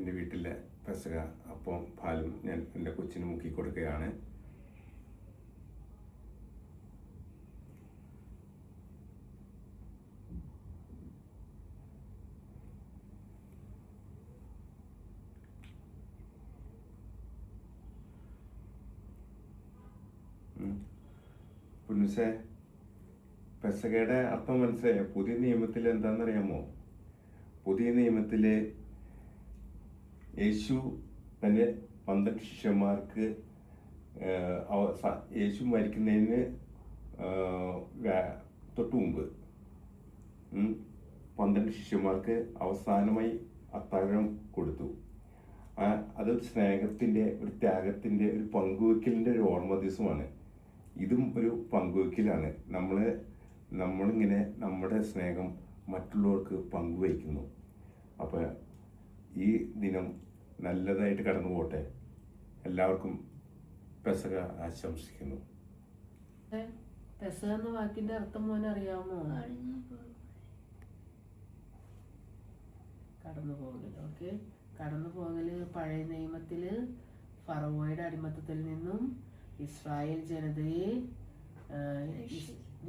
എൻ്റെ വീട്ടിലെ പെസക അപ്പം പാലും ഞാൻ എൻ്റെ കൊച്ചിന് മുക്കി കൊടുക്കുകയാണ്. പുന്നുസേ, പെസകയുടെ അർത്ഥം മനസ്സിലായോ? പുതിയ നിയമത്തിൽ എന്താണെന്നറിയാമോ? പുതിയ നിയമത്തിൽ യേശു തൻ്റെ 12 ശിഷ്യന്മാർക്ക് യേശു മരിക്കുന്നതിന് തൊട്ട് മുമ്പ് 12 ശിഷ്യന്മാർക്ക് അവസാനമായി അത്താഴം കൊടുത്തു. അതൊരു സ്നേഹത്തിൻ്റെ, ഒരു ത്യാഗത്തിൻ്റെ, ഒരു പങ്കുവെക്കലിൻ്റെ ഒരു ഓർമ്മ ദിവസമാണ്. ഇതും ഒരു പങ്കുവെക്കലാണ്. നമ്മളിങ്ങനെ നമ്മുടെ സ്നേഹം മറ്റുള്ളവർക്ക് പങ്കുവയ്ക്കുന്നു. അപ്പോൾ ഈ ദിനം നല്ലതായിട്ട് കടന്നു പോട്ടെ. എല്ലാവർക്കും പെസക ആശംസിക്കുന്നു. പെസക എന്ന വാക്കിന്റെ അർത്ഥം മോനെ അറിയാമോ? കടന്നു പോകല്. ഓക്കെ, കടന്നു പോകല് പഴയ നിയമത്തില് ഫറവോയുടെ അടിമത്തത്തിൽ നിന്നും ഇസ്രായേൽ ജനതയെ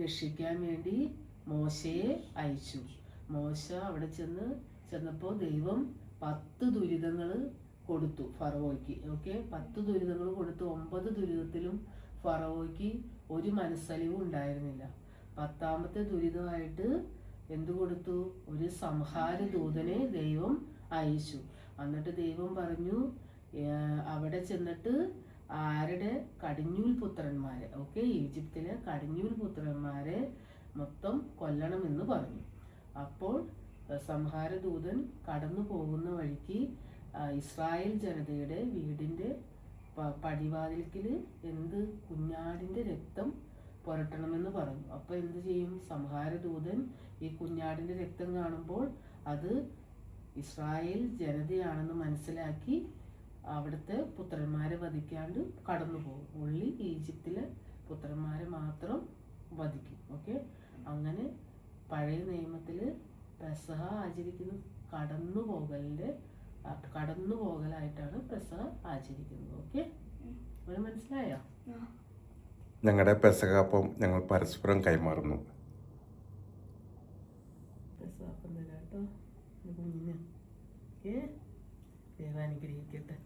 രക്ഷിക്കാൻ വേണ്ടി മോശയെ അയച്ചു. മോശ അവിടെ ചെന്നപ്പോൾ ദൈവം 10 ദുരിതങ്ങൾ കൊടുത്തു ഫറവോയ്ക്ക്. ഓക്കെ, 10 ദുരിതങ്ങൾ കൊടുത്തു. 9 ദുരിതത്തിലും ഫറവോയ്ക്ക് ഒരു മനസ്സലിവും ഉണ്ടായിരുന്നില്ല. 10ാമത്തെ ദുരിതമായിട്ട് എന്തു കൊടുത്തു? ഒരു സംഹാര ദൂതനെ ദൈവം അയച്ചു. എന്നിട്ട് ദൈവം പറഞ്ഞു, അവിടെ ചെന്നിട്ട് ആരുടെ കടിഞ്ഞൂൽ പുത്രന്മാരെ, ഓക്കെ, ഈജിപ്തിലെ കടിഞ്ഞൂൽ പുത്രന്മാരെ മൊത്തം കൊല്ലണമെന്ന് പറഞ്ഞു. അപ്പോൾ സംഹാരദൂതൻ കടന്നു പോകുന്ന വഴിക്ക് ഇസ്രായേൽ ജനതയുടെ വീടിൻ്റെ പടിവാതിൽക്കിൽ കുഞ്ഞാടിൻ്റെ രക്തം പുരട്ടണമെന്ന് പറഞ്ഞു. അപ്പോൾ എന്ത് ചെയ്യും? സംഹാരദൂതൻ ഈ കുഞ്ഞാടിൻ്റെ രക്തം കാണുമ്പോൾ അത് ഇസ്രായേൽ ജനതയാണെന്ന് മനസ്സിലാക്കി അവിടുത്തെ പുത്രന്മാരെ വധിക്കാണ്ട് കടന്നു പോകും. ഉള്ളി ഈജിപ്തിലെ പുത്രന്മാരെ മാത്രം വധിക്കും. ഓക്കെ, അങ്ങനെ പഴയ നിയമത്തിൽ പെസഹ ആചരിക്കുന്നത് കടന്നു പോകലായിട്ടാണ് പെസഹ ആചരിക്കുന്നത്. ഓക്കെ, അവന് മനസ്സിലായോ? ഞങ്ങളുടെ പെസഹ അപ്പം ഞങ്ങൾ പരസ്പരം കൈമാറുന്നു. പെസഹ അപ്പം തരാം കേട്ടോ കുഞ്ഞിന്. ഓക്കെ, ദൈവം അനുഗ്രഹിക്കട്ടെ.